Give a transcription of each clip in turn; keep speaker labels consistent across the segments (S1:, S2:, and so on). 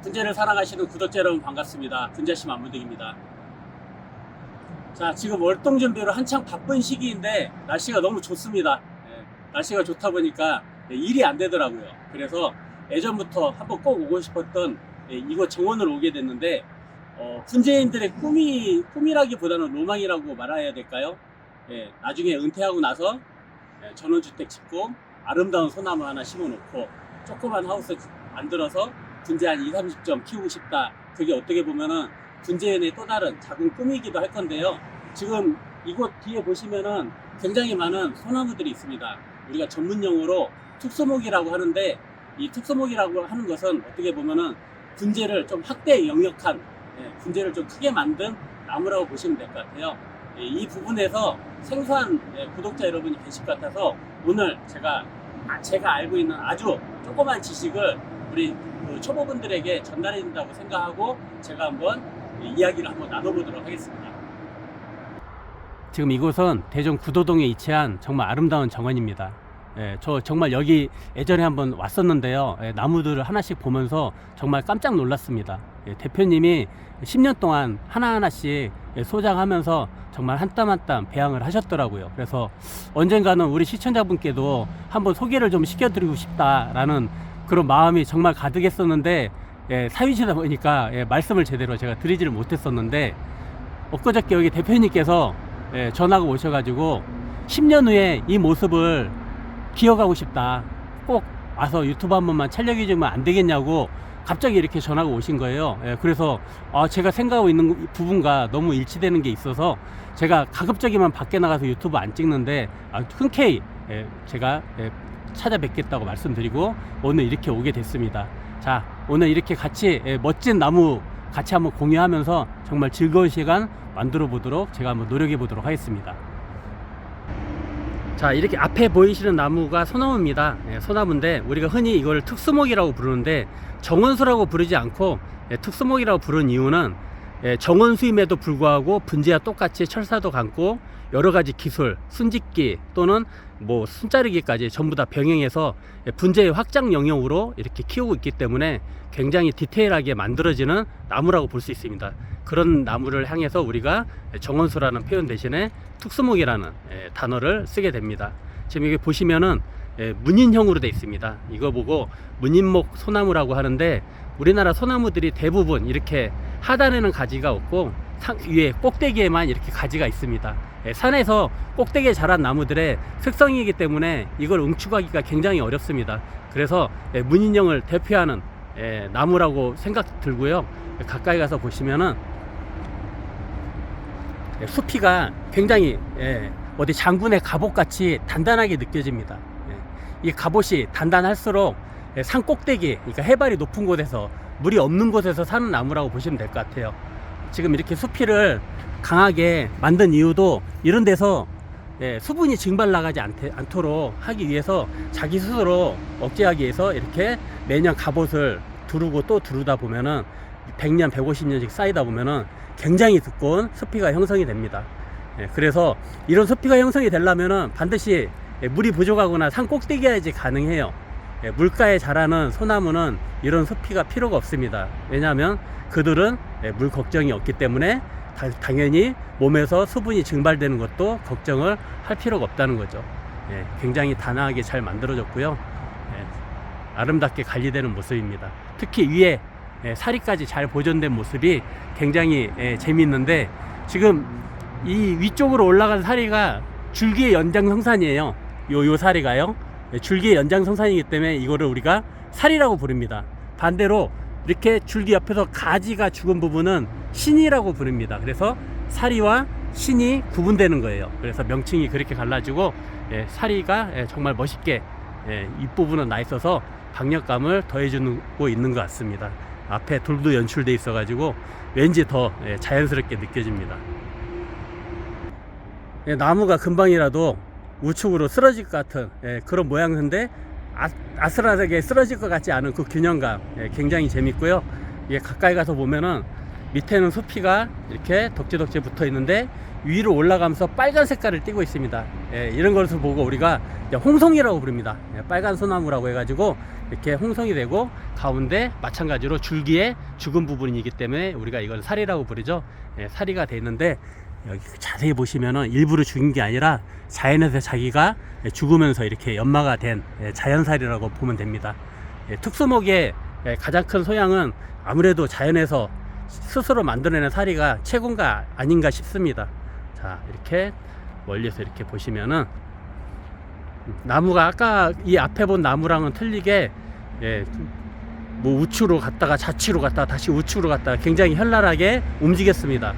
S1: 분재를 사랑하시는 구독자 여러분 반갑습니다. 분재심 안무득입니다. 자, 지금 월동 준비로 한창 바쁜 시기인데 날씨가 너무 좋습니다. 날씨가 좋다 보니까 일이 안 되더라고요. 그래서 예전부터 한번 꼭 오고 싶었던 이곳 정원을 오게 됐는데 분재인들의 꿈이라기보다는 로망이라고 말해야 될까요? 나중에 은퇴하고 나서 전원주택 짓고 아름다운 소나무 하나 심어놓고 조그만 하우스 만들어서 분재 한 20-30점 키우고 싶다. 그게 어떻게 보면은 분재인의 또 다른 작은 꿈이기도 할 건데요. 지금 이곳 뒤에 보시면은 굉장히 많은 소나무들이 있습니다. 우리가 전문용어로 특수목이라고 하는데, 이 특수목이라고 하는 것은 어떻게 보면은 분재를 좀 확대 영역한, 분재를 좀 크게 만든 나무라고 보시면 될 것 같아요. 이 부분에서 생소한 구독자 여러분이 계실 것 같아서 오늘 제가 알고 있는 아주 조그만 지식을 우리 초보분들에게 전달해 준다고 생각하고 제가 한번 이야기를 한번 나눠보도록 하겠습니다. 지금 이곳은 대전 구도동에 위치한 정말 아름다운 정원입니다. 저 정말 여기 예전에 한번 왔었는데요. 나무들을 하나씩 보면서 정말 깜짝 놀랐습니다. 대표님이 10년 동안 하나하나씩 소장하면서 정말 한 땀 한 땀 배양을 하셨더라고요. 그래서 언젠가는 우리 시청자분께도 한번 소개를 좀 시켜드리고 싶다라는 그런 마음이 정말 가득했었는데, 사위시다 보니까 말씀을 제대로 제가 드리지를 못했었는데, 엊그저께 여기 대표님께서 전화가 오셔가지고 10년 후에 이 모습을 기억하고 싶다, 꼭 와서 유튜브 한 번만 촬영해 주면 안 되겠냐고 갑자기 이렇게 전화가 오신 거예요. 그래서 제가 생각하고 있는 부분과 너무 일치되는 게 있어서 제가 가급적이면 밖에 나가서 유튜브 안 찍는데 흔쾌히 제가 찾아뵙겠다고 말씀드리고 오늘 이렇게 오게 됐습니다. 자, 오늘 이렇게 같이 멋진 나무 같이 한번 공유하면서 정말 즐거운 시간 만들어 보도록 제가 한번 노력해 보도록 하겠습니다. 자, 이렇게 앞에 보이시는 나무가 소나무입니다. 소나무인데 우리가 흔히 이걸 특수목이라고 부르는데 정원수라고 부르지 않고 특수목이라고 부르는 이유는 정원수임에도 불구하고 분재와 똑같이 철사도 감고 여러가지 기술, 순짓기 또는 뭐 순자르기까지 전부 다 병행해서 분재의 확장 영역으로 이렇게 키우고 있기 때문에 굉장히 디테일하게 만들어지는 나무라고 볼 수 있습니다. 그런 나무를 향해서 우리가 정원수라는 표현 대신에 특수목이라는 단어를 쓰게 됩니다. 지금 여기 보시면은 문인형으로 되어 있습니다. 이거 보고 문인목 소나무라고 하는데, 우리나라 소나무들이 대부분 이렇게 하단에는 가지가 없고 위에 꼭대기에만 이렇게 가지가 있습니다. 산에서 꼭대기에 자란 나무들의 특성이기 때문에 이걸 응축하기가 굉장히 어렵습니다. 그래서 문인형을 대표하는 나무라고 생각 들고요. 가까이 가서 보시면은 수피가 굉장히 어디 장군의 갑옷같이 단단하게 느껴집니다. 이 갑옷이 단단할수록 산 꼭대기, 그러니까 해발이 높은 곳에서 물이 없는 곳에서 사는 나무라고 보시면 될 것 같아요. 지금 이렇게 수피를 강하게 만든 이유도 이런 데서 수분이 증발 나가지 않도록 하기 위해서 자기 스스로 억제하기 위해서 이렇게 매년 갑옷을 두르고 또 두르다 보면은 100년, 150년씩 쌓이다 보면은 굉장히 두꺼운 습피가 형성이 됩니다. 그래서 이런 습피가 형성이 되려면은 반드시 물이 부족하거나 산 꼭대기야지 가능해요. 물가에 자라는 소나무는 이런 습피가 필요가 없습니다. 왜냐하면 그들은 물 걱정이 없기 때문에 당연히 몸에서 수분이 증발되는 것도 걱정을 할 필요가 없다는 거죠. 굉장히 단아하게 잘 만들어졌고요. 아름답게 관리되는 모습입니다. 특히 위에 사리까지 잘 보존된 모습이 굉장히 재미있는데, 지금 이 위쪽으로 올라간 사리가 줄기의 연장성산이에요. 요 사리가요. 줄기의 연장성산이기 때문에 이거를 우리가 사리라고 부릅니다. 반대로 이렇게 줄기 옆에서 가지가 죽은 부분은 신이라고 부릅니다. 그래서 사리와 신이 구분되는 거예요. 그래서 명칭이 그렇게 갈라지고 사리가 정말 멋있게 윗부분은 나 있어서 박력감을 더해주고 있는 것 같습니다. 앞에 돌도 연출돼 있어 가지고 왠지 더 자연스럽게 느껴집니다. 나무가 금방이라도 우측으로 쓰러질 것 같은 그런 모양인데 아슬아슬하게 쓰러질 것 같지 않은 그 균형감 굉장히 재밌고요. 이게 가까이 가서 보면은 밑에는 수피가 이렇게 덕지덕지 붙어 있는데 위로 올라가면서 빨간 색깔을 띠고 있습니다. 이런 것을 보고 우리가 홍송이라고 부릅니다. 빨간 소나무라고 해가지고 이렇게 홍성이 되고 가운데 마찬가지로 줄기에 죽은 부분이기 때문에 우리가 이걸 사리라고 부르죠. 예, 사리가 돼 있는데 여기 자세히 보시면은 일부러 죽인 게 아니라 자연에서 자기가 죽으면서 이렇게 연마가 된 자연사리라고 보면 됩니다. 특수목의 가장 큰 소양은 아무래도 자연에서 스스로 만들어내는 사리가 최고가 아닌가 싶습니다. 자, 이렇게 멀리서 이렇게 보시면은 나무가 아까 이 앞에 본 나무랑은 틀리게 뭐 우측으로 갔다가 좌측으로 갔다가 다시 우측으로 갔다가 굉장히 현란하게 움직였습니다.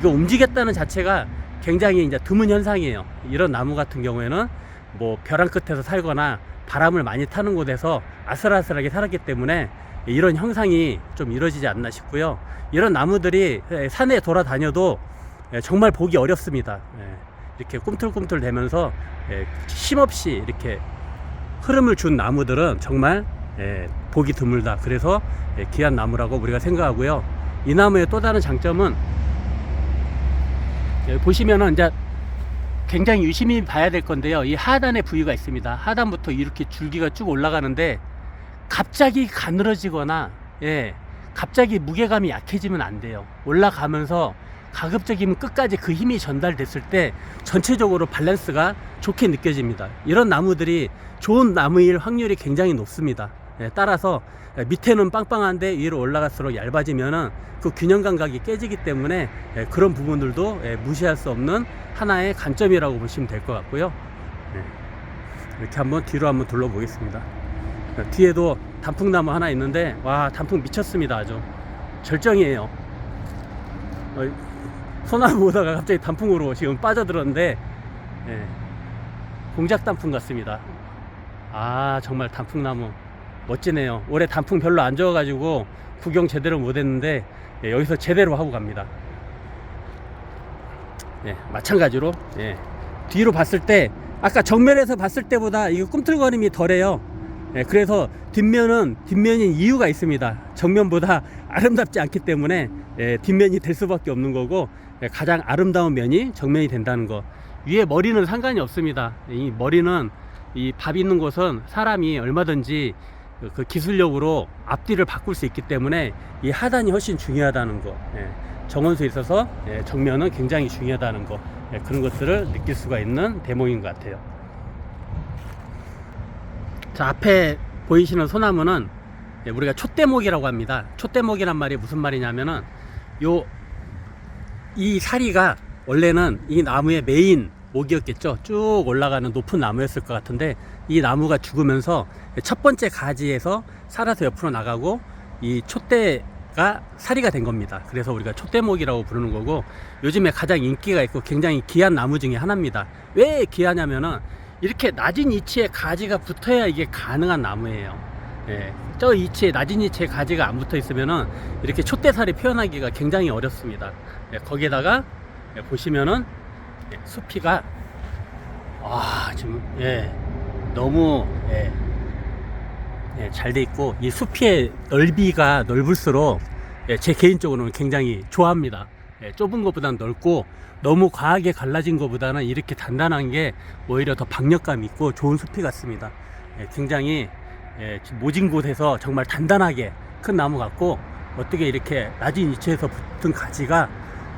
S1: 이거 움직였다는 자체가 굉장히 이제 드문 현상이에요. 이런 나무 같은 경우에는 뭐 벼랑 끝에서 살거나 바람을 많이 타는 곳에서 아슬아슬하게 살았기 때문에 이런 형상이 좀 이루어지지 않나 싶고요. 이런 나무들이 산에 돌아다녀도 정말 보기 어렵습니다. 이렇게 꿈틀꿈틀 대면서 쉼없이 이렇게 흐름을 준 나무들은 정말 보기 드물다. 그래서 귀한 나무라고 우리가 생각하고요. 이 나무의 또 다른 장점은 보시면은 이제 굉장히 유심히 봐야 될 건데요. 이 하단에 부위가 있습니다. 하단부터 이렇게 줄기가 쭉 올라가는데 갑자기 가늘어지거나 갑자기 무게감이 약해지면 안 돼요. 올라가면서 가급적이면 끝까지 그 힘이 전달됐을 때 전체적으로 밸런스가 좋게 느껴집니다. 이런 나무들이 좋은 나무일 확률이 굉장히 높습니다. 따라서 밑에는 빵빵한데 위로 올라갈수록 얇아지면은 그 균형 감각이 깨지기 때문에 그런 부분들도 무시할 수 없는 하나의 관점이라고 보시면 될 것 같고요. 이렇게 한번 뒤로 한번 둘러보겠습니다. 뒤에도 단풍나무 하나 있는데 와, 단풍 미쳤습니다. 아주 절정이에요. 소나무 오다가 갑자기 단풍으로 지금 빠져들었는데 공작 단풍 같습니다. 아, 정말 단풍나무 멋지네요. 올해 단풍 별로 안 좋아가지고 구경 제대로 못했는데 여기서 제대로 하고 갑니다. 마찬가지로 뒤로 봤을 때 아까 정면에서 봤을 때보다 이거 꿈틀거림이 덜해요. 그래서 뒷면인 이유가 있습니다. 정면보다 아름답지 않기 때문에 뒷면이 될 수밖에 없는 거고, 가장 아름다운 면이 정면이 된다는 거. 위에 머리는 상관이 없습니다. 이 머리는 이 밥 있는 곳은 사람이 얼마든지 그 기술력으로 앞뒤를 바꿀 수 있기 때문에 이 하단이 훨씬 중요하다는 거. 정원수에 있어서 정면은 굉장히 중요하다는 거. 그런 것들을 느낄 수가 있는 대목인 것 같아요. 자, 앞에 보이시는 소나무는 우리가 촛대목이라고 합니다. 촛대목이란 말이 무슨 말이냐면은 이 사리가 원래는 이 나무의 메인 목이었겠죠. 쭉 올라가는 높은 나무였을 것 같은데 이 나무가 죽으면서 첫 번째 가지에서 살아서 옆으로 나가고 이 촛대가 사리가 된 겁니다. 그래서 우리가 촛대목이라고 부르는 거고, 요즘에 가장 인기가 있고 굉장히 귀한 나무 중에 하나입니다. 왜 귀하냐면은 이렇게 낮은 위치에 가지가 붙어야 이게 가능한 나무예요. 저 위치에, 낮은 위치에 가지가 안 붙어 있으면은 이렇게 촛대살이 표현하기가 굉장히 어렵습니다. 거기에다가 보시면은 숲이가 지금 너무 잘 돼 있고, 이 숲의 넓이가 넓을수록 제 개인적으로는 굉장히 좋아합니다. 좁은 것보다는 넓고 너무 과하게 갈라진 것보다는 이렇게 단단한 게 오히려 더 박력감 있고 좋은 숲이 같습니다. 굉장히 모진 곳에서 정말 단단하게 큰 나무 같고, 어떻게 이렇게 낮은 위치에서 붙은 가지가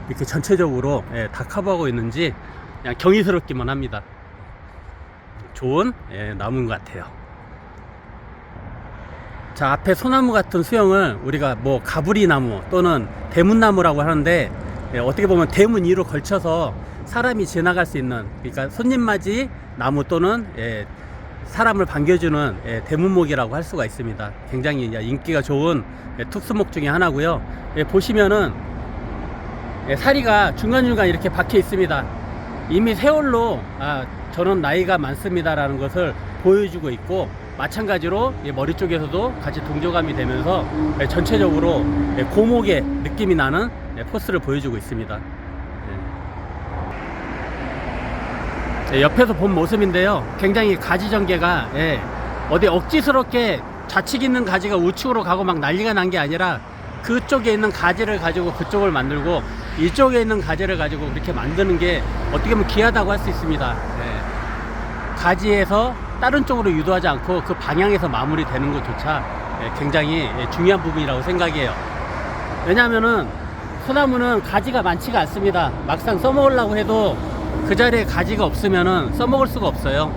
S1: 이렇게 전체적으로 다 커버하고 있는지 그냥 경이스럽기만 합니다. 좋은 나무인 것 같아요. 자, 앞에 소나무 같은 수영을 우리가 뭐 가브리나무 또는 대문나무라고 하는데, 어떻게 보면 대문 위로 걸쳐서 사람이 지나갈 수 있는, 그러니까 손님맞이 나무 또는 사람을 반겨주는 대문목이라고 할 수가 있습니다. 굉장히 인기가 좋은 특수목 중에 하나고요. 보시면은 사리가 중간중간 이렇게 박혀 있습니다. 이미 세월로 저는 나이가 많습니다 라는 것을 보여주고 있고, 마찬가지로 머리 쪽에서도 같이 동조감이 되면서 전체적으로 고목의 느낌이 나는 포스를 보여주고 있습니다. 옆에서 본 모습인데요, 굉장히 가지 전개가 어디 억지스럽게 좌측 있는 가지가 우측으로 가고 막 난리가 난 게 아니라, 그쪽에 있는 가지를 가지고 그쪽을 만들고 이쪽에 있는 가지를 가지고 그렇게 만드는 게 어떻게 보면 귀하다고 할 수 있습니다. 가지에서 다른 쪽으로 유도하지 않고 그 방향에서 마무리되는 것조차 굉장히 중요한 부분이라고 생각해요. 왜냐하면은 소나무는 가지가 많지가 않습니다. 막상 써먹으려고 해도 그 자리에 가지가 없으면은 써먹을 수가 없어요.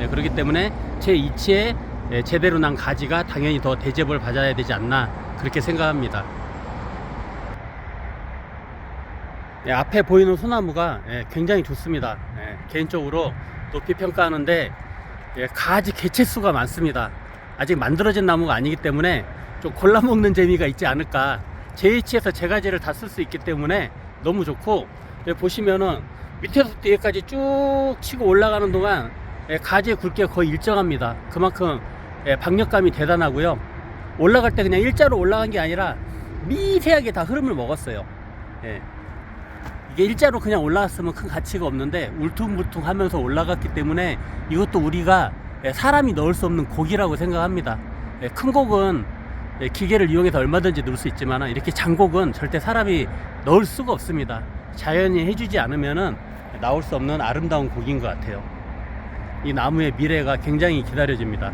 S1: 그렇기 때문에 제 이치에 제대로 난 가지가 당연히 더 대접을 받아야 되지 않나 그렇게 생각합니다. 앞에 보이는 소나무가 굉장히 좋습니다. 개인적으로 높이 평가하는데 가지 개체수가 많습니다. 아직 만들어진 나무가 아니기 때문에 좀 골라먹는 재미가 있지 않을까. 제 위치에서 제 가지를 다 쓸 수 있기 때문에 너무 좋고, 보시면은 밑에서부터 여기까지 쭉 치고 올라가는 동안 가지의 굵기가 거의 일정합니다. 그만큼 박력감이 대단하고요. 올라갈 때 그냥 일자로 올라간 게 아니라 미세하게 다 흐름을 먹었어요. 이게 일자로 그냥 올라갔으면 큰 가치가 없는데 울퉁불퉁 하면서 올라갔기 때문에 이것도 우리가 사람이 넣을 수 없는 곡이라고 생각합니다. 큰 곡은 기계를 이용해서 얼마든지 넣을 수 있지만 이렇게 장곡은 절대 사람이 넣을 수가 없습니다. 자연이 해주지 않으면은 나올 수 없는 아름다운 곡인 것 같아요. 이 나무의 미래가 굉장히 기다려집니다.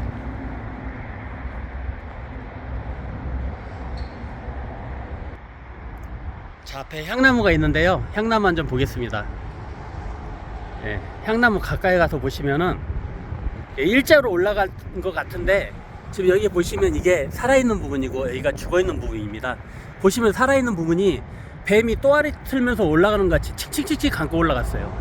S1: 자, 앞에 향나무가 있는데요. 향나무 한 점 보겠습니다. 향나무 가까이 가서 보시면은 일자로 올라간 것 같은데 지금 여기 보시면 이게 살아있는 부분이고 여기가 죽어있는 부분입니다. 보시면 살아있는 부분이 뱀이 또아리 틀면서 올라가는 것 같이 칙칙칙칙 감고 올라갔어요.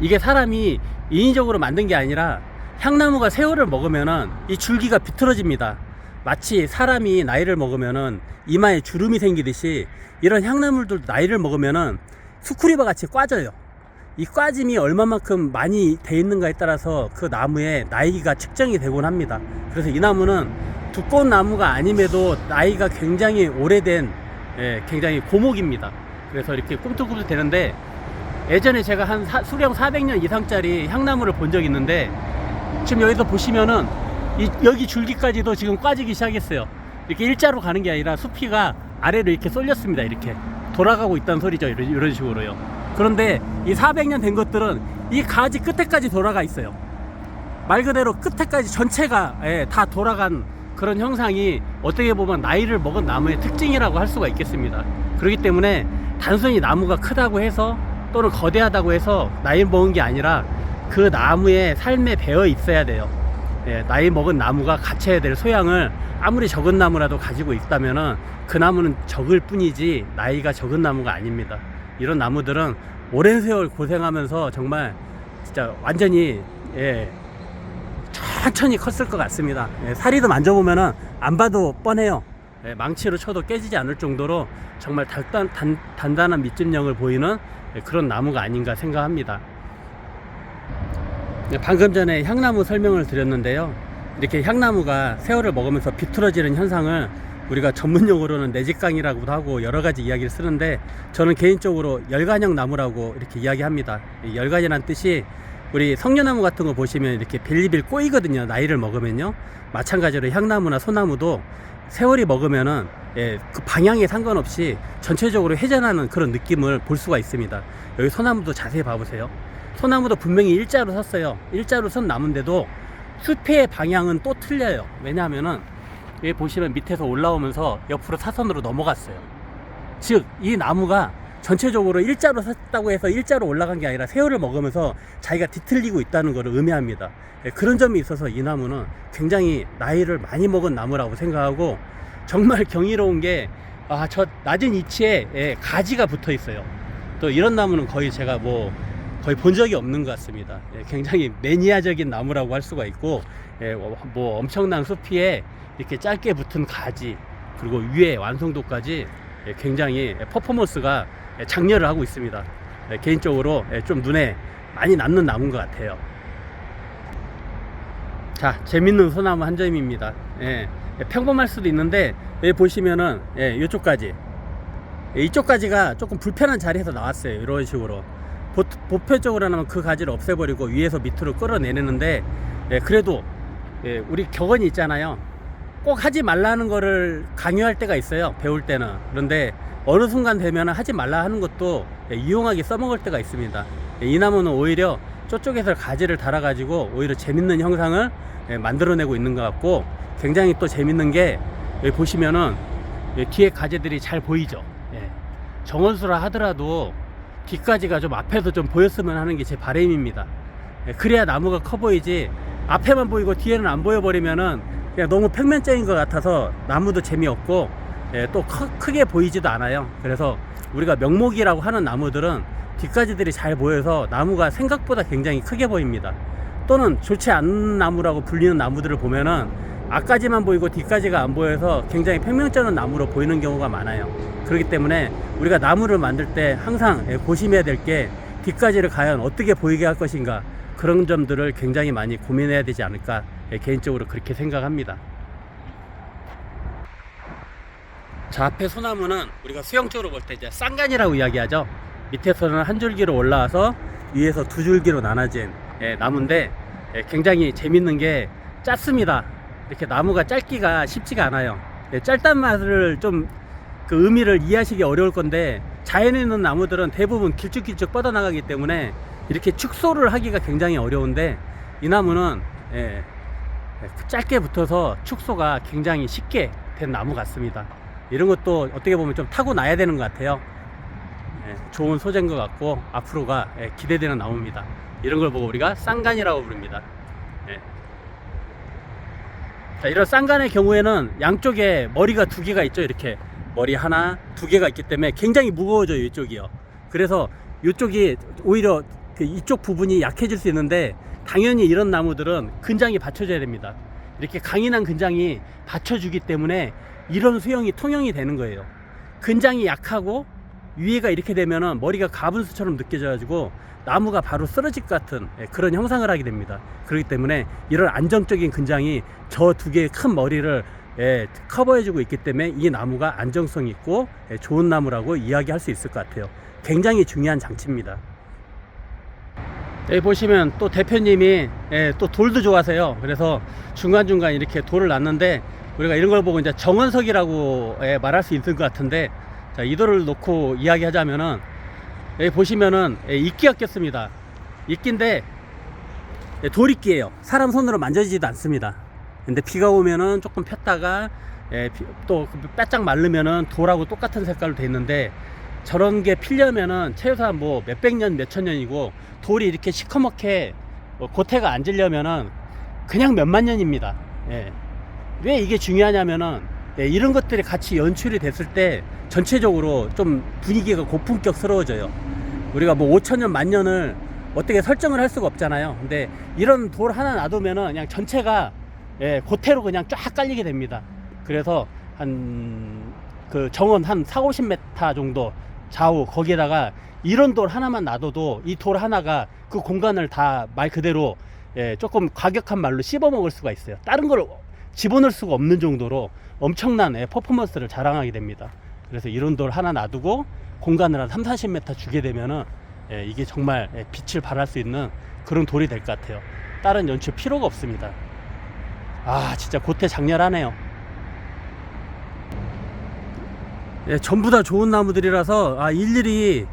S1: 이게 사람이 인위적으로 만든 게 아니라 향나무가 세월을 먹으면은 이 줄기가 비틀어집니다. 마치 사람이 나이를 먹으면은 이마에 주름이 생기듯이 이런 향나물들도 나이를 먹으면은 스크류바 같이 꽈져요. 이 꽈짐이 얼마만큼 많이 돼 있는가에 따라서 그 나무의 나이가 측정이 되곤 합니다. 그래서 이 나무는 두꺼운 나무가 아님에도 나이가 굉장히 오래된 굉장히 고목입니다. 그래서 이렇게 꿈틀꿈틀 되는데 예전에 제가 한 수령 400년 이상짜리 향나무를 본 적이 있는데 지금 여기서 보시면은 여기 줄기까지도 지금 꽈지기 시작했어요. 이렇게 일자로 가는 게 아니라 숲이가 아래로 이렇게 쏠렸습니다. 이렇게 돌아가고 있다는 소리죠. 이런 식으로요. 그런데 이 400년 된 것들은 이 가지 끝에까지 돌아가 있어요. 말 그대로 끝에까지 전체가 다 돌아간 그런 형상이 어떻게 보면 나이를 먹은 나무의 특징이라고 할 수가 있겠습니다. 그렇기 때문에 단순히 나무가 크다고 해서 또는 거대하다고 해서 나이 먹은 게 아니라 그 나무의 삶에 배어 있어야 돼요. 나이 먹은 나무가 갖춰야 될 소양을 아무리 적은 나무라도 가지고 있다면은 그 나무는 적을 뿐이지 나이가 적은 나무가 아닙니다. 이런 나무들은 오랜 세월 고생하면서 정말 진짜 완전히 천천히 컸을 것 같습니다. 사리도 만져보면은 안 봐도 뻔해요. 망치로 쳐도 깨지지 않을 정도로 정말 단단한 밑집력을 보이는 그런 나무가 아닌가 생각합니다. 방금 전에 향나무 설명을 드렸는데요. 이렇게 향나무가 세월을 먹으면서 비틀어지는 현상을 우리가 전문용어로는 내직강이라고도 하고 여러 가지 이야기를 쓰는데 저는 개인적으로 열간형 나무라고 이렇게 이야기합니다. 열간이라는 뜻이 우리 석류나무 같은 거 보시면 이렇게 빌리빌 꼬이거든요. 나이를 먹으면요. 마찬가지로 향나무나 소나무도 세월이 먹으면은 그 방향에 상관없이 전체적으로 회전하는 그런 느낌을 볼 수가 있습니다. 여기 소나무도 자세히 봐보세요. 소나무도 분명히 일자로 섰어요. 일자로 선 나무인데도 숲의 방향은 또 틀려요. 왜냐하면은 여기 보시면 밑에서 올라오면서 옆으로 사선으로 넘어갔어요. 즉 이 나무가 전체적으로 일자로 섰다고 해서 일자로 올라간 게 아니라 세월을 먹으면서 자기가 뒤틀리고 있다는 것을 의미합니다. 그런 점이 있어서 이 나무는 굉장히 나이를 많이 먹은 나무라고 생각하고 정말 경이로운 게 저 낮은 위치에 가지가 붙어 있어요. 또 이런 나무는 거의 제가 거의 본 적이 없는 것 같습니다. 굉장히 매니아적인 나무라고 할 수가 있고 엄청난 숲이에 이렇게 짧게 붙은 가지 그리고 위에 완성도까지 굉장히 퍼포먼스가 장렬을 하고 있습니다. 개인적으로 좀 눈에 많이 남는 나무인 것 같아요. 자, 재밌는 소나무 한 점입니다. 평범할 수도 있는데 여기 보시면은 이쪽까지가 조금 불편한 자리에서 나왔어요. 이런 식으로 보편적으로 하면 그 가지를 없애버리고 위에서 밑으로 끌어내리는데 그래도 우리 격언이 있잖아요. 꼭 하지 말라는 거를 강요할 때가 있어요. 배울 때는. 그런데 어느 순간 되면 하지 말라 하는 것도 유용하게 써먹을 때가 있습니다. 이 나무는 오히려 저쪽에서 가지를 달아 가지고 오히려 재밌는 형상을 만들어내고 있는 것 같고, 굉장히 또 재밌는 게 여기 보시면은 뒤에 가지들이 잘 보이죠. 정원수라 하더라도 뒷가지가 좀 앞에서 좀 보였으면 하는 게 제 바람입니다. 그래야 나무가 커 보이지, 앞에만 보이고 뒤에는 안 보여버리면은 그냥 너무 평면적인 것 같아서 나무도 재미없고 또 크게 보이지도 않아요. 그래서 우리가 명목이라고 하는 나무들은 뒷가지들이 잘 보여서 나무가 생각보다 굉장히 크게 보입니다. 또는 좋지 않은 나무라고 불리는 나무들을 보면은 앞가지만 보이고 뒷가지가 안 보여서 굉장히 평면적인 나무로 보이는 경우가 많아요. 그렇기 때문에 우리가 나무를 만들 때 항상 고심해야 될 게 뒷가지를 과연 어떻게 보이게 할 것인가, 그런 점들을 굉장히 많이 고민해야 되지 않을까, 개인적으로 그렇게 생각합니다. 자, 앞에 소나무는 우리가 수영적으로 볼 때 이제 쌍간이라고 이야기하죠. 밑에서는 한 줄기로 올라와서 위에서 두 줄기로 나눠진 나무인데, 굉장히 재밌는 게 짧습니다. 이렇게 나무가 짧기가 쉽지가 않아요. 짧단 말을 좀 그 의미를 이해하시기 어려울 건데, 자연에 있는 나무들은 대부분 길쭉길쭉 뻗어나가기 때문에 이렇게 축소를 하기가 굉장히 어려운데, 이 나무는 짧게 붙어서 축소가 굉장히 쉽게 된 나무 같습니다. 이런 것도 어떻게 보면 좀 타고나야 되는 것 같아요. 좋은 소재인 것 같고 앞으로가 기대되는 나무입니다. 이런 걸 보고 우리가 쌍간이라고 부릅니다. 자, 이런 쌍간의 경우에는 양쪽에 머리가 두 개가 있죠. 이렇게 머리 하나, 두 개가 있기 때문에 굉장히 무거워져요, 이쪽이요. 그래서 이쪽이 오히려 이쪽 부분이 약해질 수 있는데, 당연히 이런 나무들은 근장이 받쳐줘야 됩니다. 이렇게 강인한 근장이 받쳐주기 때문에 이런 수형이 통형이 되는 거예요. 근장이 약하고 위에가 이렇게 되면은 머리가 가분수처럼 느껴져 가지고 나무가 바로 쓰러질 것 같은 그런 형상을 하게 됩니다. 그렇기 때문에 이런 안정적인 근장이 저 두 개의 큰 머리를 커버해주고 있기 때문에 이 나무가 안정성 있고 좋은 나무라고 이야기할 수 있을 것 같아요. 굉장히 중요한 장치입니다. 여기 보시면 또 대표님이 또 돌도 좋아하세요. 그래서 중간중간 이렇게 돌을 놨는데, 우리가 이런 걸 보고 이제 정원석이라고 말할 수 있을 것 같은데, 자, 이 돌을 놓고 이야기하자면은, 여기 보시면은 이끼가 꼈습니다. 이끼인데 돌이끼예요. 사람 손으로 만져지지도 않습니다. 근데 비가 오면은 조금 폈다가 또 바짝 마르면은 돌하고 똑같은 색깔로 돼 있는데, 저런 게 피려면은 최소한 뭐 몇백 년 몇천 년이고, 돌이 이렇게 시커멓게 고태가 안 질려면은 그냥 몇만 년입니다. 왜 이게 중요하냐면은 이런 것들이 같이 연출이 됐을 때 전체적으로 좀 분위기가 고품격스러워져요. 우리가 뭐 5천년 만년을 어떻게 설정을 할 수가 없잖아요. 근데 이런 돌 하나 놔두면은 그냥 전체가 고태로 그냥 쫙 깔리게 됩니다. 그래서 그 정원 한 40-50m 정도 좌우, 거기에다가 이런 돌 하나만 놔둬도 이 돌 하나가 그 공간을 다 말 그대로 조금 과격한 말로 씹어 먹을 수가 있어요. 다른 걸 집어넣을 수가 없는 정도로 엄청난 퍼포먼스를 자랑하게 됩니다. 그래서 이런 돌 하나 놔두고 공간을 한 30-40m 주게 되면은 이게 정말 빛을 발할 수 있는 그런 돌이 될 것 같아요. 다른 연출 필요가 없습니다. 아, 진짜 고태 장렬하네요. 전부 다 좋은 나무들이라서 일일이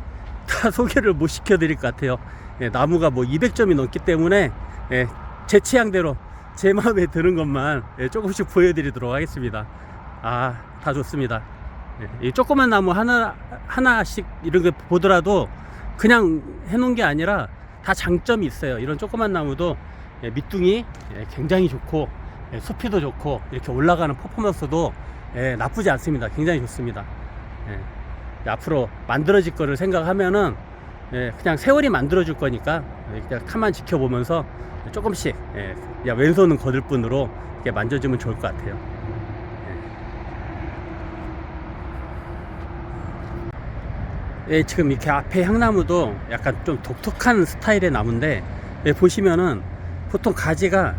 S1: 다 소개를 못 시켜드릴 것 같아요. 나무가 뭐 200점이 넘기 때문에 제 취향대로 제 마음에 드는 것만 조금씩 보여드리도록 하겠습니다. 다 좋습니다. 이 조그만 나무 하나씩 이런 거 보더라도 그냥 해놓은 게 아니라 다 장점이 있어요. 이런 조그만 나무도 밑둥이 굉장히 좋고 숲이도 좋고 이렇게 올라가는 퍼포먼스도 나쁘지 않습니다. 굉장히 좋습니다. 앞으로 만들어질 거를 생각하면은 그냥 세월이 만들어줄 거니까 그냥 가만 지켜보면서 조금씩 그냥 왼손은 거들 뿐으로 이렇게 만져주면 좋을 것 같아요. 지금 이렇게 앞에 향나무도 약간 좀 독특한 스타일의 나무인데, 보시면은 보통 가지가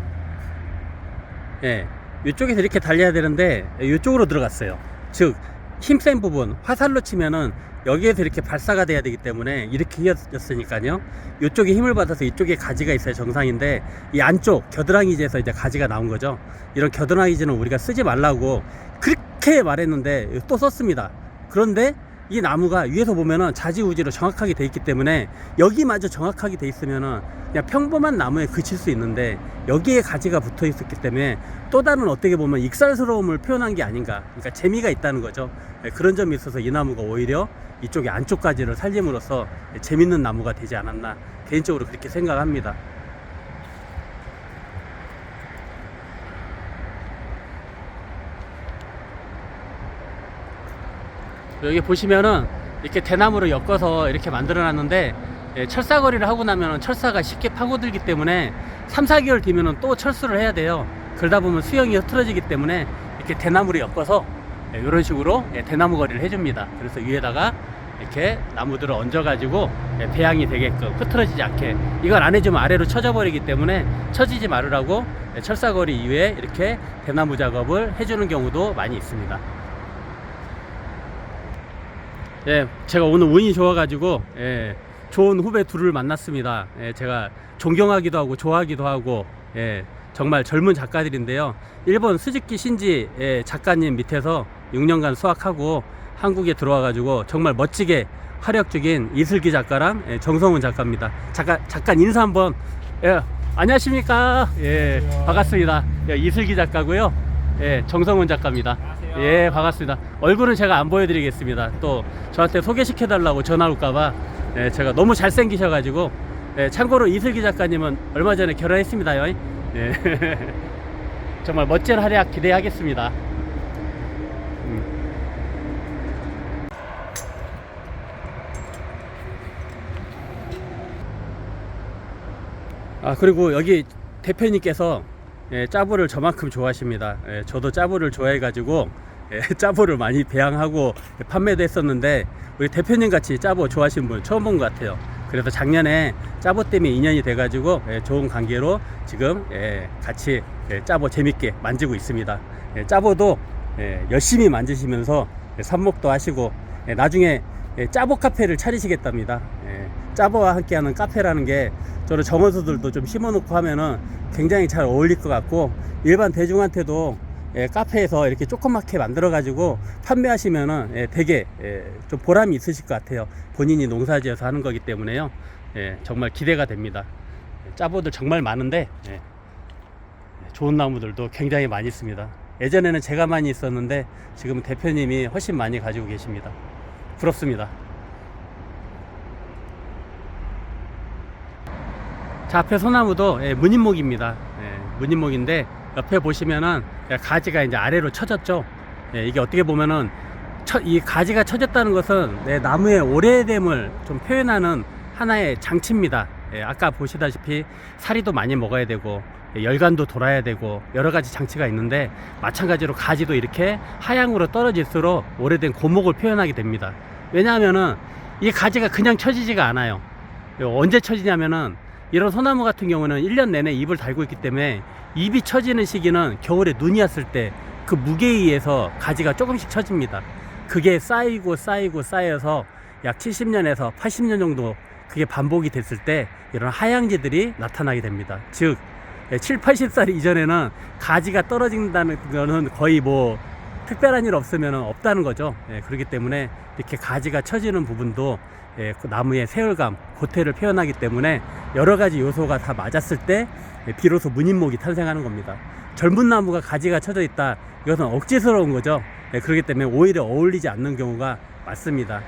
S1: 이쪽에서 이렇게 달려야 되는데 이쪽으로 들어갔어요. 즉 힘센 부분, 화살로 치면은 여기에서 이렇게 발사가 돼야 되기 때문에 이렇게 휘었으니까요. 이쪽에 힘을 받아서 이쪽에 가지가 있어야 정상인데, 이 안쪽 겨드랑이지에서 이제 가지가 나온 거죠. 이런 겨드랑이지는 우리가 쓰지 말라고 그렇게 말했는데 또 썼습니다. 그런데 이 나무가 위에서 보면은 자지우지로 정확하게 돼 있기 때문에 여기마저 정확하게 돼 있으면은 그냥 평범한 나무에 그칠 수 있는데 여기에 가지가 붙어 있었기 때문에 또 다른 어떻게 보면 익살스러움을 표현한 게 아닌가. 그러니까 재미가 있다는 거죠. 그런 점이 있어서 이 나무가 오히려 이쪽에 안쪽 가지를 살림으로써 재밌는 나무가 되지 않았나, 개인적으로 그렇게 생각합니다. 여기 보시면은 이렇게 대나무를 엮어서 이렇게 만들어 놨는데, 철사거리를 하고 나면 철사가 쉽게 파고들기 때문에 3-4개월 뒤면은 또 철수를 해야 돼요. 그러다 보면 수영이 흐트러지기 때문에 이렇게 대나무를 엮어서 이런 식으로 대나무 거리를 해줍니다. 그래서 위에다가 이렇게 나무들을 얹어 가지고 배양이 되게끔 흐트러지지 않게, 이걸 안 해주면 아래로 쳐져 버리기 때문에 쳐지지 말으라고 철사거리 이외에 이렇게 대나무 작업을 해주는 경우도 많이 있습니다. 제가 오늘 운이 좋아가지고 좋은 후배 둘을 만났습니다. 제가 존경하기도 하고 좋아하기도 하고 정말 젊은 작가들인데요. 일본 스즈키 신지 작가님 밑에서 6년간 수학하고 한국에 들어와가지고 정말 멋지게 활약적인 이슬기 작가랑 정성훈 작가입니다. 잠깐 인사 한번. 안녕하십니까. 반갑습니다. 이슬기 작가고요. 정성훈 작가입니다. 안녕하세요. 반갑습니다. 얼굴은 제가 안 보여드리겠습니다. 또 저한테 소개시켜달라고 전화 올까봐. 제가 너무 잘생기셔가지고. 참고로 이슬기 작가님은 얼마 전에 결혼했습니다요. 정말 멋진 활약 기대하겠습니다. 그리고 여기 대표님께서 짜보를 저만큼 좋아하십니다. 저도 짜보를 좋아해 가지고 짜보를 많이 배양하고 판매도 했었는데, 우리 대표님 같이 짜보 좋아하시는 분 처음 본 것 같아요. 그래서 작년에 짜보 때문에 인연이 돼 가지고 좋은 관계로 지금 같이 짜보 재밌게 만지고 있습니다. 짜보도 열심히 만지시면서 삽목도 하시고 나중에 짜보 카페를 차리시겠답니다. 짜보와 함께하는 카페라는 게 저는 정원수들도 좀 심어놓고 하면은 굉장히 잘 어울릴 것 같고, 일반 대중한테도 카페에서 이렇게 조그맣게 만들어 가지고 판매하시면은 되게 좀 보람이 있으실 것 같아요. 본인이 농사지어서 하는 거기 때문에요. 정말 기대가 됩니다. 짜보들 정말 많은데 좋은 나무들도 굉장히 많이 있습니다. 예전에는 제가 많이 있었는데 지금은 대표님이 훨씬 많이 가지고 계십니다. 부럽습니다. 자, 앞에 소나무도 문인목입니다. 문인목인데 옆에 보시면은 가지가 이제 아래로 쳐졌죠. 이게 어떻게 보면은 이 가지가 쳐졌다는 것은 나무의 오래됨을 좀 표현하는 하나의 장치입니다. 아까 보시다시피 사리도 많이 먹어야 되고 열간도 돌아야 되고 여러 가지 장치가 있는데, 마찬가지로 가지도 이렇게 하향으로 떨어질수록 오래된 고목을 표현하게 됩니다. 왜냐하면은 이 가지가 그냥 쳐지지가 않아요. 언제 쳐지냐면은 이런 소나무 같은 경우는 1년 내내 잎을 달고 있기 때문에 잎이 처지는 시기는 겨울에 눈이 왔을 때 그 무게에 의해서 가지가 조금씩 처집니다. 그게 쌓여서 약 70년에서 80년 정도 그게 반복이 됐을 때 이런 하향지들이 나타나게 됩니다. 즉 7, 80살 이전에는 가지가 떨어진다는 거는 거의 뭐 특별한 일 없으면 없다는 거죠. 그렇기 때문에 이렇게 가지가 처지는 부분도 그 나무의 세월감, 고태를 표현하기 때문에 여러 가지 요소가 다 맞았을 때 비로소 문인목이 탄생하는 겁니다. 젊은 나무가 가지가 쳐져 있다, 이것은 억지스러운 거죠. 그렇기 때문에 오히려 어울리지 않는 경우가 많습니다.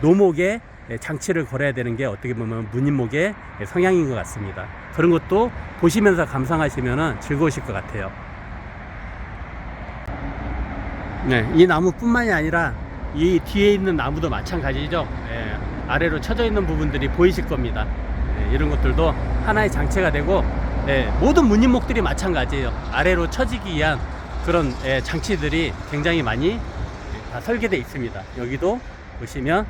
S1: 노목에 장치를 걸어야 되는 게 어떻게 보면 문인목의 성향인 것 같습니다. 그런 것도 보시면서 감상하시면 즐거우실 것 같아요. 이 나무뿐만이 아니라 이 뒤에 있는 나무도 마찬가지죠. 아래로 쳐져 있는 부분들이 보이실 겁니다. 이런 것들도 하나의 장치가 되고, 모든 문인목들이 마찬가지예요. 아래로 쳐지기 위한 그런 장치들이 굉장히 많이 다 설계되어 있습니다. 여기도 보시면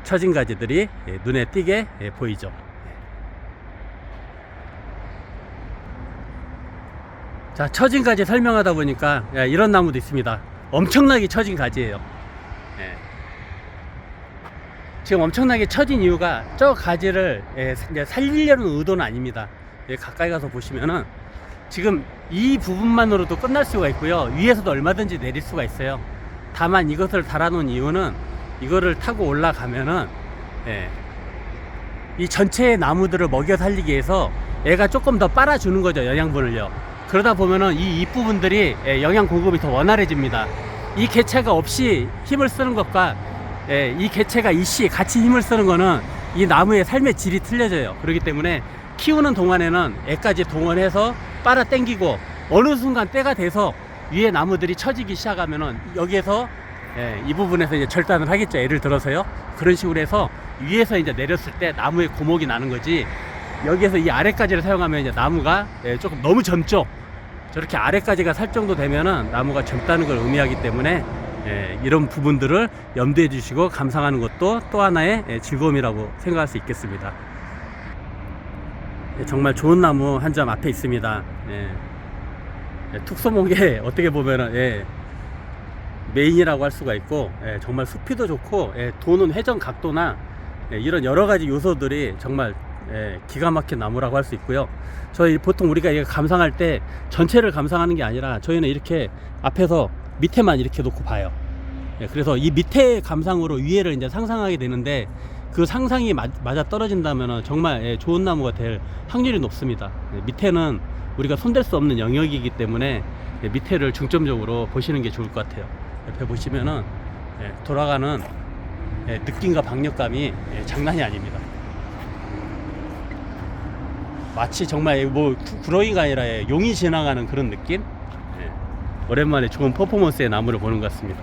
S1: 처진 가지들이 눈에 띄게 보이죠. 자, 처진 가지 설명하다 보니까 이런 나무도 있습니다. 엄청나게 처진 가지예요. 지금 엄청나게 처진 이유가 저 가지를 이제 살리려는 의도는 아닙니다. 가까이 가서 보시면은 지금 이 부분만으로도 끝날 수가 있고요, 위에서도 얼마든지 내릴 수가 있어요. 다만 이것을 달아놓은 이유는 이거를 타고 올라가면은 이 전체 나무들을 먹여 살리기 위해서 얘가 조금 더 빨아주는 거죠, 영양분을요. 그러다 보면은 이 잎부분들이 영양 공급이 더 원활해집니다. 이 개체가 없이 힘을 쓰는 것과 이 개체가 이씨 같이 힘을 쓰는 거는 이 나무의 삶의 질이 틀려져요. 그렇기 때문에 키우는 동안에는 애까지 동원해서 빨아 당기고 어느 순간 때가 돼서 위에 나무들이 처지기 시작하면은 여기에서 이 부분에서 이제 절단을 하겠죠. 예를 들어서요. 그런 식으로 해서 위에서 이제 내렸을 때 나무의 고목이 나는 거지, 여기에서 이 아래까지를 사용하면 이제 나무가 조금 너무 젊죠. 저렇게 아래까지가 살 정도 되면은 나무가 젊다는 걸 의미하기 때문에 이런 부분들을 염두에 주시고 감상하는 것도 또 하나의 즐거움이라고 생각할 수 있겠습니다. 정말 좋은 나무 한 점 앞에 있습니다. 툭소목의 어떻게 보면은 메인이라고 할 수가 있고, 정말 숲이도 좋고, 도는 회전 각도나 이런 여러 가지 요소들이 정말 기가 막힌 나무라고 할 수 있고요. 저희 보통 우리가 이거 감상할 때 전체를 감상하는 게 아니라 저희는 이렇게 앞에서 밑에만 이렇게 놓고 봐요. 그래서 이 밑에 감상으로 위에를 이제 상상하게 되는데, 그 상상이 맞아 떨어진다면 정말 좋은 나무가 될 확률이 높습니다. 밑에는 우리가 손댈 수 없는 영역이기 때문에 밑에를 중점적으로 보시는 게 좋을 것 같아요. 옆에 보시면은 돌아가는 느낌과 박력감이 장난이 아닙니다. 마치 정말 뭐 구렁이가 아니라 용이 지나가는 그런 느낌? 오랜만에 좋은 퍼포먼스의 나무를 보는 것 같습니다.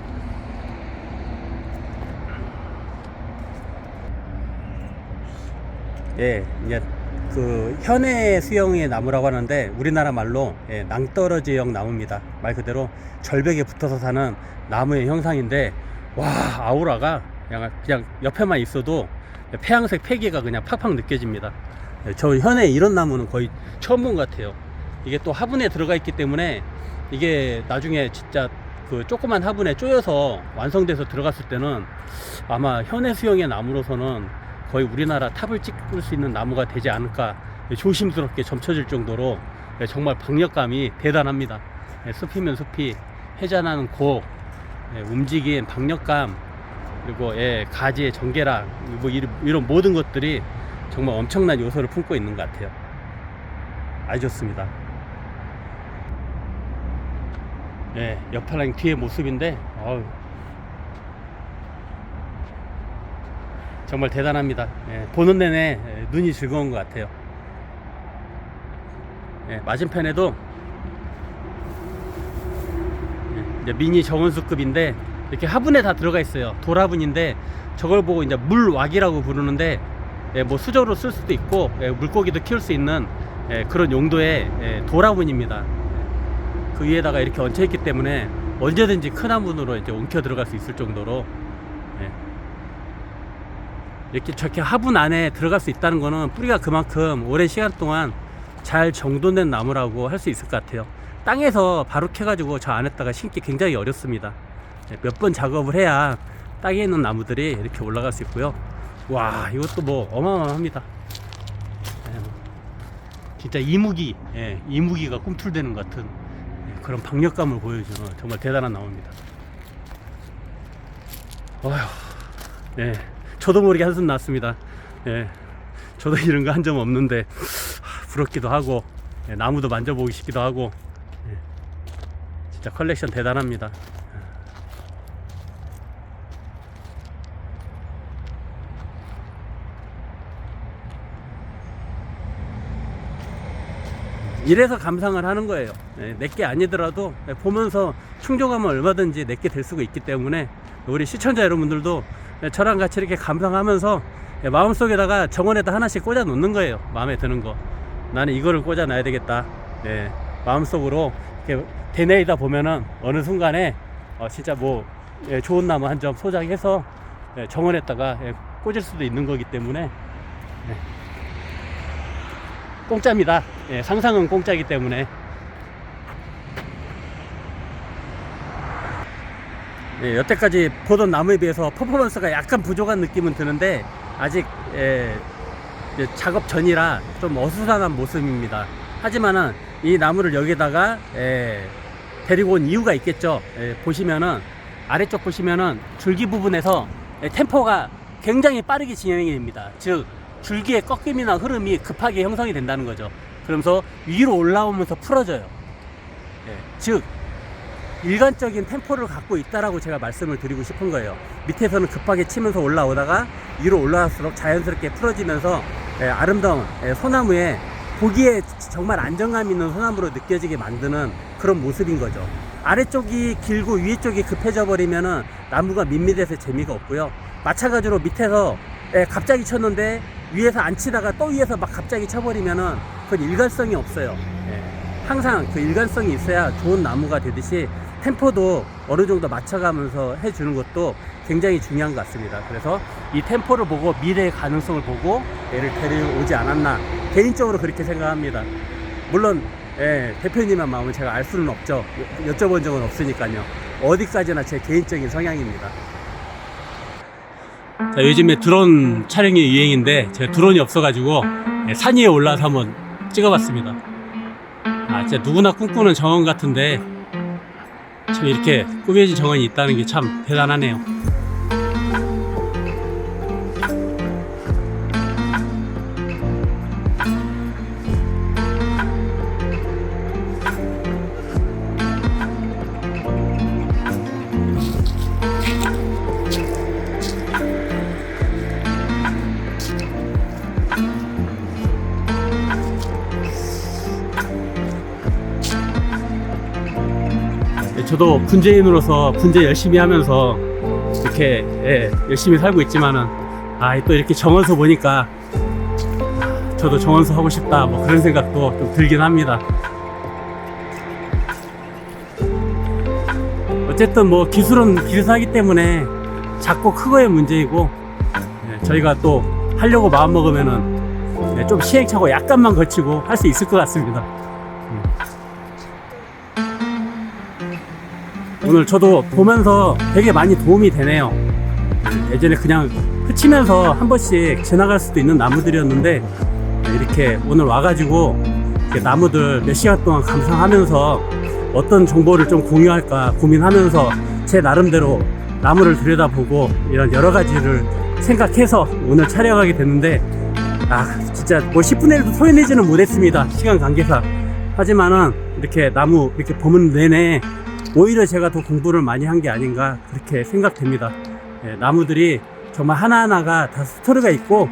S1: 이제 그 현해 수영의 나무라고 하는데 우리나라 말로 낭떠러지형 나무입니다. 말 그대로 절벽에 붙어서 사는 나무의 형상인데, 와, 아우라가 그냥 옆에만 있어도 태양색 패기가 그냥 팍팍 느껴집니다. 저 현해 이런 나무는 거의 처음 본 것 같아요. 이게 또 화분에 들어가 있기 때문에 이게 나중에 진짜 그 조그만 화분에 쪼여서 완성돼서 들어갔을 때는 아마 현해 수영의 나무로서는 거의 우리나라 탑을 찍을 수 있는 나무가 되지 않을까 조심스럽게 점쳐질 정도로 정말 박력감이 대단합니다. 숲이면 숲이, 회전하는 곡, 움직임, 박력감, 그리고 가지의 정계랑 뭐 이런 모든 것들이 정말 엄청난 요소를 품고 있는 것 같아요. 아주 좋습니다. 옆파랑 뒤의 모습인데 정말 대단합니다. 보는 내내 눈이 즐거운 것 같아요. 맞은편에도 이제 미니 정원수급인데 이렇게 화분에 다 들어가 있어요. 돌화분인데 저걸 보고 이제 물왁이라고 부르는데, 뭐 수저로 쓸 수도 있고 물고기도 키울 수 있는 그런 용도의 돌화분입니다. 그 위에다가 이렇게 얹혀 있기 때문에 언제든지 큰 화분으로 이제 옮겨 들어갈 수 있을 정도로 이렇게 저렇게 화분 안에 들어갈 수 있다는 거는 뿌리가 그만큼 오랜 시간 동안 잘 정돈된 나무라고 할 수 있을 것 같아요. 땅에서 바로 캐가지고 저 안에다가 심기 굉장히 어렵습니다. 몇 번 작업을 해야 땅에 있는 나무들이 이렇게 올라갈 수 있고요. 와, 이것도 뭐 어마어마합니다. 진짜 이무기가 꿈틀대는 것 같은 그런 박력감을 보여주는 정말 대단한 나무입니다. 어휴, 저도 모르게 한숨 났습니다. 저도 이런 거 한 점 없는데 부럽기도 하고, 나무도 만져보고 싶기도 하고, 진짜 컬렉션 대단합니다. 이래서 감상을 하는 거예요. 내게 아니더라도 보면서 충족하면 얼마든지 내게 될 수가 있기 때문에 우리 시청자 여러분들도 저랑 같이 이렇게 감상하면서 마음속에다가 정원에다 하나씩 꽂아 놓는 거예요. 마음에 드는 거, 나는 이거를 꽂아 놔야 되겠다. 마음속으로 이렇게 되뇌이다 보면은 어느 순간에 진짜 뭐 좋은 나무 한 점 소장해서 정원에다가 꽂을 수도 있는 거기 때문에 공짜입니다. 상상은 공짜이기 때문에. 여태까지 보던 나무에 비해서 퍼포먼스가 약간 부족한 느낌은 드는데 아직 작업 전이라 좀 어수선한 모습입니다. 하지만은 이 나무를 여기다가 데리고 온 이유가 있겠죠. 보시면은 아래쪽 보시면은 줄기 부분에서 템포가 굉장히 빠르게 진행이 됩니다. 즉 줄기의 꺾임이나 흐름이 급하게 형성이 된다는 거죠. 그러면서 위로 올라오면서 풀어져요. 즉 일관적인 템포를 갖고 있다라고 제가 말씀을 드리고 싶은 거예요. 밑에서는 급하게 치면서 올라오다가 위로 올라갈수록 자연스럽게 풀어지면서 아름다운 소나무에 보기에 정말 안정감 있는 소나무로 느껴지게 만드는 그런 모습인 거죠. 아래쪽이 길고 위에 쪽이 급해져 버리면은 나무가 밋밋해서 재미가 없고요. 마찬가지로 밑에서 갑자기 쳤는데 위에서 안 치다가 또 위에서 막 갑자기 쳐버리면은 그건 일관성이 없어요. 항상 그 일관성이 있어야 좋은 나무가 되듯이 템포도 어느 정도 맞춰가면서 해주는 것도 굉장히 중요한 것 같습니다. 그래서 이 템포를 보고 미래의 가능성을 보고 얘를 데려오지 않았나 개인적으로 그렇게 생각합니다. 물론 대표님의 마음은 제가 알 수는 없죠. 여쭤본 적은 없으니까요. 어디까지나 제 개인적인 성향입니다. 자, 요즘에 드론 촬영이 유행인데 제가 드론이 없어가지고 산 위에 올라와서 한번 찍어봤습니다. 진짜 누구나 꿈꾸는 정원 같은데 참 이렇게 꾸며진 정원이 있다는 게 참 대단하네요. 저도 군제인으로서 군제 열심히 하면서 이렇게 열심히 살고 있지만은 또 이렇게 정원서 보니까 저도 정원서 하고 싶다 뭐 그런 생각도 좀 들긴 합니다. 어쨌든 뭐 기술은 비슷하기 때문에 작고 크고의 문제이고 저희가 또 하려고 마음 먹으면은 좀 시행착오 약간만 거치고 할 수 있을 것 같습니다. 오늘 저도 보면서 되게 많이 도움이 되네요. 예전에 그냥 스치면서 한 번씩 지나갈 수도 있는 나무들이었는데 이렇게 오늘 와가지고 이렇게 나무들 몇 시간 동안 감상하면서 어떤 정보를 좀 공유할까 고민하면서 제 나름대로 나무를 들여다보고 이런 여러 가지를 생각해서 오늘 촬영하게 됐는데 진짜 뭐 10분의 1도 소화내지는 못했습니다. 시간 관계상. 하지만은 이렇게 나무 이렇게 보는 내내 오히려 제가 더 공부를 많이 한 게 아닌가 그렇게 생각됩니다. 나무들이 정말 하나하나가 다 스토리가 있고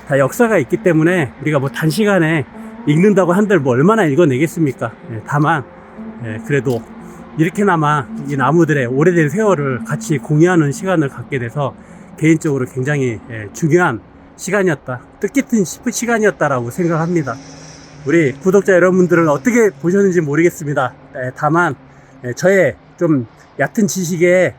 S1: 다 역사가 있기 때문에 우리가 뭐 단시간에 읽는다고 한들 뭐 얼마나 읽어내겠습니까? 다만 그래도 이렇게나마 이 나무들의 오래된 세월을 같이 공유하는 시간을 갖게 돼서 개인적으로 굉장히 중요한 시간이었다, 뜻깊은 시간이었다라고 생각합니다. 우리 구독자 여러분들은 어떻게 보셨는지 모르겠습니다. 다만 저의 좀 얕은 지식의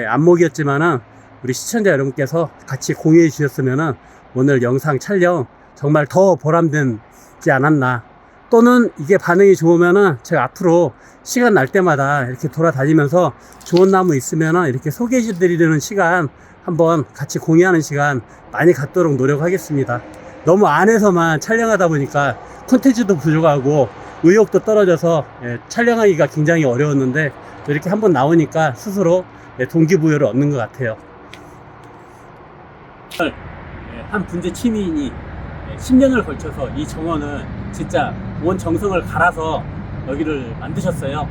S1: 안목이었지만은 우리 시청자 여러분께서 같이 공유해 주셨으면은 오늘 영상 촬영 정말 더 보람되지 않았나, 또는 이게 반응이 좋으면은 제가 앞으로 시간 날 때마다 이렇게 돌아다니면서 좋은 나무 있으면은 이렇게 소개해 드리는 시간 한번 같이 공유하는 시간 많이 갖도록 노력하겠습니다. 너무 안에서만 촬영하다 보니까 콘텐츠도 부족하고 의욕도 떨어져서 촬영하기가 굉장히 어려웠는데 이렇게 한번 나오니까 스스로 동기부여를 얻는 것 같아요. 한 분재 취미인이 10년을 걸쳐서 이 정원을 진짜 온 정성을 갈아서 여기를 만드셨어요.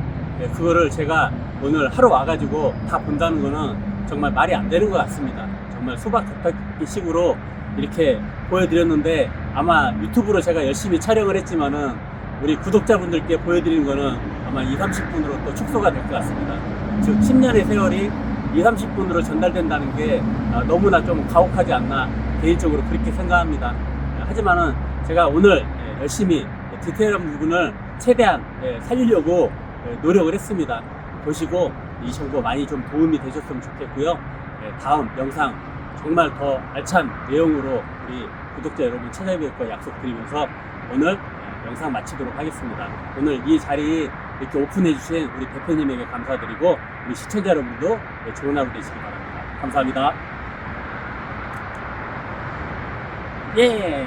S1: 그거를 제가 오늘 하루 와가지고 다 본다는 거는 정말 말이 안 되는 것 같습니다. 정말 수박 겉핥기 식으로 이렇게 보여드렸는데 아마 유튜브로 제가 열심히 촬영을 했지만은 우리 구독자분들께 보여드리는 거는 아마 2-30분으로 또 축소가 될 것 같습니다. 즉 10년의 세월이 2-30분으로 전달된다는 게 너무나 좀 가혹하지 않나 개인적으로 그렇게 생각합니다. 하지만은 제가 오늘 열심히 디테일한 부분을 최대한 살리려고 노력을 했습니다. 보시고 이 정보 많이 좀 도움이 되셨으면 좋겠고요. 다음 영상 정말 더 알찬 내용으로 우리 구독자 여러분 찾아뵐 거 약속드리면서 오늘 영상 마치도록 하겠습니다. 오늘 이 자리 이렇게 오픈해 주신 우리 대표님에게 감사드리고 우리 시청자 여러분도 좋은 하루 되시기 바랍니다. 감사합니다. 예.